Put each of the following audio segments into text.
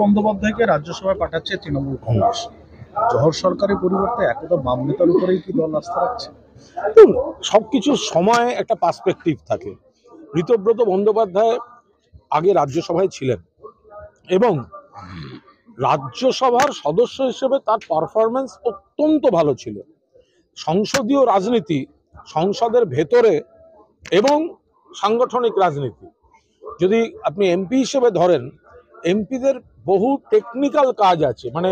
বন্দ্যোপাধ্যায়কে রাজ্যসভায় পাঠাচ্ছে তৃণমূল কংগ্রেস। জহর সরকারের পরিবর্তে একদম বাম নেতার উপরেই কি দল আস্থা রাখছে? সবকিছুর সময় একটা পার্সপেক্টিভ থাকে। ঋতব্রত বন্দ্যোপাধ্যায় আগে রাজ্যসভায় ছিলেন এবং রাজ্যসভার সদস্য হিসেবে তার পারফরমেন্স অত্যন্ত ভালো ছিল। সংসদীয় রাজনীতি, সংসদের ভেতরে এবং সাংগঠনিক রাজনীতি, যদি আপনি এমপি হিসেবে ধরেন, এমপিদের বহু টেকনিক্যাল কাজ আছে, মানে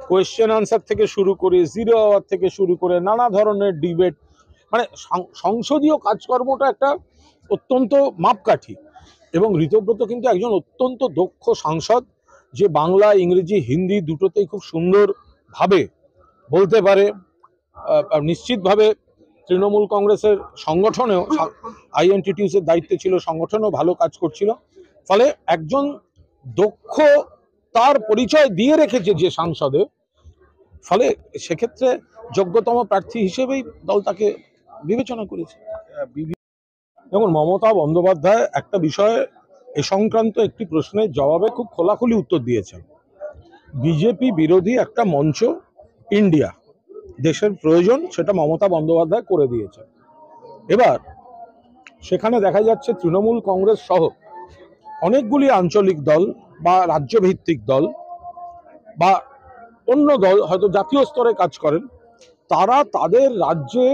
কোয়েশ্চেন আনসার থেকে শুরু করে জিরো আওয়ার থেকে শুরু করে নানা ধরনের ডিবেট, মানে সংসদীয় কাজকর্মটা একটা অত্যন্ত মাপকাঠি। এবং ঋতব্রত কিন্তু একজন অত্যন্ত দক্ষ সাংসদ, যে বাংলা, ইংরেজি, হিন্দি দুটোতেই খুব সুন্দরভাবে বলতে পারে। নিশ্চিতভাবে তৃণমূল কংগ্রেসের সংগঠনেও আইএনটিটিউসের দায়িত্বে ছিল, সংগঠনেও ভালো কাজ করছিল। ফলে একজন দক্ষ তার পরিচয় দিয়ে রেখেছে যে সাংসদে, ফলে সেক্ষেত্রে যোগ্যতম প্রার্থী হিসেবেই দল তাকে বিবেচনা করেছে। যেমন মমতা বন্দ্যোপাধ্যায় একটা বিষয়ে এ সংক্রান্ত একটি প্রশ্নের জবাবে খুব খোলাখুলি উত্তর দিয়েছেন। বিজেপি বিরোধী একটা মঞ্চ ইন্ডিয়া দেশের প্রয়োজন, সেটা মমতা বন্দ্যোপাধ্যায় করে দিয়েছেন। এবার সেখানে দেখা যাচ্ছে তৃণমূল কংগ্রেস সহ অনেকগুলি আঞ্চলিক দল বা রাজ্যভিত্তিক দল বা অন্য দল হয়তো জাতীয় স্তরে কাজ করেন, তারা তাদের রাজ্যে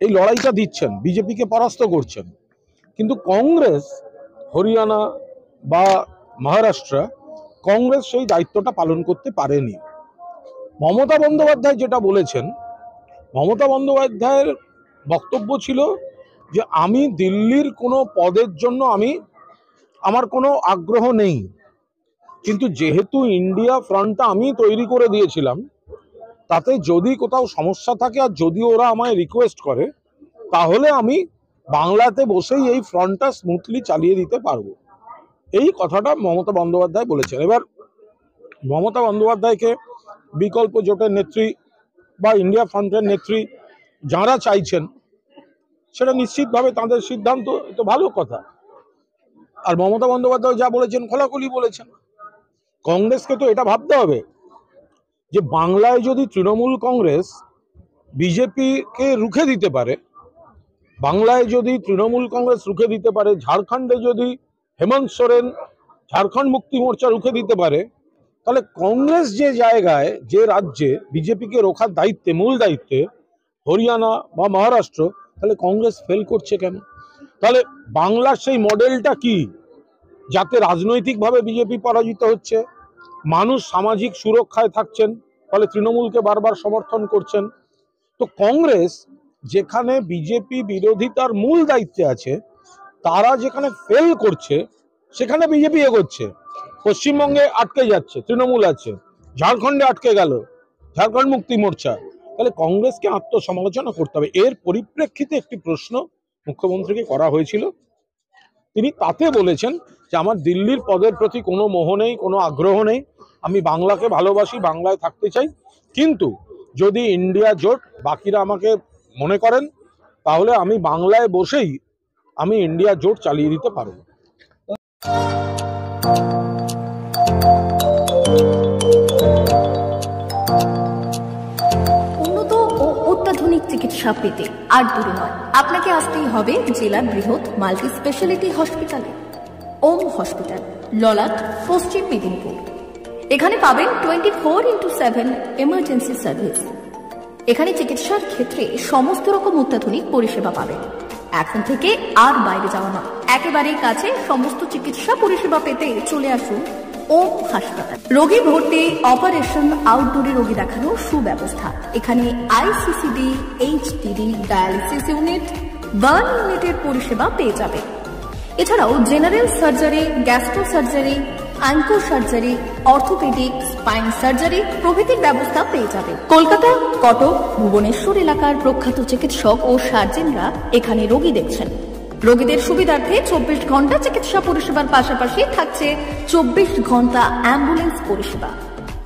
এই লড়াইটা দিচ্ছেন, বিজেপিকে পরাস্ত করছেন। কিন্তু কংগ্রেস হরিয়ানা বা মহারাষ্ট্র, কংগ্রেস সেই দায়িত্বটা পালন করতে পারেনি। মমতা বন্দ্যোপাধ্যায় যেটা বলেছেন, মমতা বন্দ্যোপাধ্যায়ের বক্তব্য ছিল যে আমি দিল্লির কোনো পদের জন্য আমার কোনো আগ্রহ নেই, কিন্তু যেহেতু ইন্ডিয়া ফ্রন্টটা আমি তৈরি করে দিয়েছিলাম, তাতে যদি কোথাও সমস্যা থাকে আর যদি ওরা আমায় রিকোয়েস্ট করে, তাহলে আমি বাংলাতে বসেই এই ফ্রন্টটা স্মুথলি চালিয়ে দিতে পারবো। এই কথাটা মমতা বন্দ্যোপাধ্যায় বলেছেন। এবার মমতা বন্দ্যোপাধ্যায়কে বিকল্প জোটের নেত্রী বা ইন্ডিয়া ফ্রন্টের নেত্রী যারা চাইছেন, সেটা নিশ্চিতভাবে তাদের সিদ্ধান্ত, এটা ভালো কথা। আর মমতা বন্দ্যোপাধ্যায় যা বলেছেন খোলাখুলি বলেছেন। কংগ্রেসকে তো এটা ভাবতে হবে যে বাংলায় যদি তৃণমূল কংগ্রেস বিজেপিকে রুখে দিতে পারে, বাংলায় যদি তৃণমূল কংগ্রেস রুখে দিতে পারে, ঝাড়খণ্ডে যদি হেমন্ত সোরেন ঝাড়খণ্ড মুক্তি মোর্চা রুখে দিতে পারে, তাহলে কংগ্রেস যে জায়গায়, যে রাজ্যে বিজেপিকে রোখার দায়িত্বে, মূল দায়িত্বে, হরিয়ানা বা মহারাষ্ট্র, তাহলে কংগ্রেস ফেল করছে কেন? তাহলে বাংলার সেই মডেলটা কি, যাতে রাজনৈতিকভাবে বিজেপি পরাজিত হচ্ছে, মানুষ সামাজিক সুরক্ষায় থাকছেন, ফলে তৃণমূলকে বারবার সমর্থন করছেন। তো কংগ্রেস যেখানে বিজেপি বিরোধিতার মূল দায়িত্বে আছে, তারা যেখানে ফেল করছে, সেখানে বিজেপি এগোচ্ছে। পশ্চিমবঙ্গে আটকে যাচ্ছে, তৃণমূল আছে, ঝাড়খণ্ডে আটকে গেল ঝাড়খণ্ড মুক্তি মোর্চা, তাহলে কংগ্রেসকে আত্মসমালোচনা করতে হবে। এর পরিপ্রেক্ষিতে একটি প্রশ্ন মুখ্যমন্ত্রীকে করা হয়েছিল, তিনি তাতে বলেছেন যে আমার দিল্লির পদের প্রতি কোনো মোহ নেই, কোনো আগ্রহ নেই, আমি বাংলাকে ভালোবাসি, বাংলায় থাকতে চাই, কিন্তু যদি ইন্ডিয়া জোট বাকিরা আমাকে মনে করেন, তাহলে আমি বাংলায় বসেই আমি ইন্ডিয়া জোট চালিয়ে দিতে পারবো। উন্নত ও অত্যাধুনিক চিকিৎসা পেতে আর দূরে নয়, আপনাকে আসতেই হবে জেলার বৃহৎ মাল্টি স্পেশালিটি হসপিটালে, ওম হসপিটাল, ললাট, পশ্চিম মেদিনীপুর। এখানে পাবেন 24x7 এমার্জেন্সি সার্ভিস। এখানে চিকিৎসার ক্ষেত্রে সমস্ত রকম অত্যাধুনিক পরিষেবা পাবেন। এখন থেকে আর বাইরে যাওয়া নয়, একেবারেই কাছে সমস্ত চিকিৎসা পরিষেবা পেতে চলে আসুন ওম হাসপাতাল। রোগী ভর্তি, অপারেশন, আউটডোরে রোগী দেখানোর সুব্যবস্থা। এখানে ICCD, HDD, dialysis unit, burn ইউনিটের পরিষেবা পেয়ে যাবে। এছাড়াও general surgery, gastro surgery, onco surgery, orthopaedic, spine surgery প্রভৃতির ব্যবস্থা পেয়ে যাবে। কলকাতা, কটক, ভুবনেশ্বর এলাকার প্রখ্যাত চিকিৎসক ও সার্জেনরা এখানে রোগী দেখছেন। রোগীদের সুবিধার্থে 24 ঘন্টা চিকিৎসা পরিষেবার পাশাপাশি থাকছে 24 ঘন্টা অ্যাম্বুলেন্স পরিষেবা।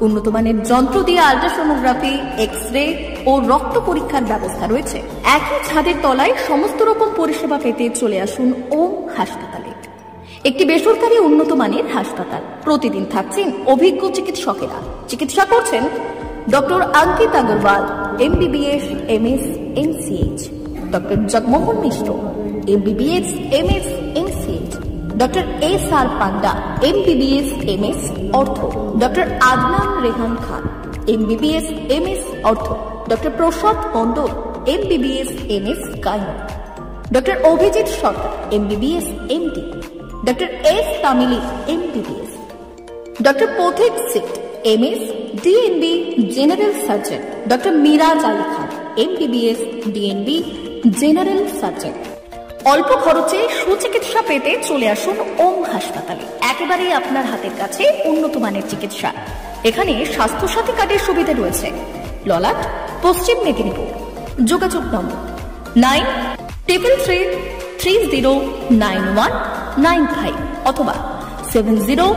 উন্নত মানের যন্ত্র দিয়ে আল্ট্রাসোনোগ্রাফি, এক্স-রে ও রক্ত পরীক্ষার ব্যবস্থা রয়েছে। একই ছাদের তলায় সমস্ত রকম পরিষেবা পেতে চলে আসুন ওম হাসপাতালে। একটি বেসরকারি উন্নত মানের হাসপাতাল। প্রতিদিন থাকছেন অভিজ্ঞ চিকিৎসকেরা। চিকিৎসা করছেন doctor Ankit Agarwal, MBBS, MS, MCH, doctor Jagmohan Mishra, MBBS, MS, MCH, doctor SR Panda, MBBS, MS, ortho, doctor Adnan Rehan Khan, MBBS, MS, ortho, doctor Prasad Mondal, MBBS, MS, gynae, doctor Abhijit Sarkar, MBBS, MD, doctor S Tamili, MBBS, doctor Pathik Sit, MS, DNB, general surgeon, doctor Miraj Ali Khan, MBBS, DNB, general surgeon. অল্প খরচে সুচিকিৎসা পেতে চলে আসুন ওম হাসপাতালে। একেবারেই আপনার হাতের কাছে উন্নত মানের চিকিৎসা। এখানে স্বাস্থ্যসাথী কার্ডের সুবিধা রয়েছে। ললাট, পশ্চিম মেদিনীপুর। যোগাযোগ নম্বর 9333309195 অথবা 70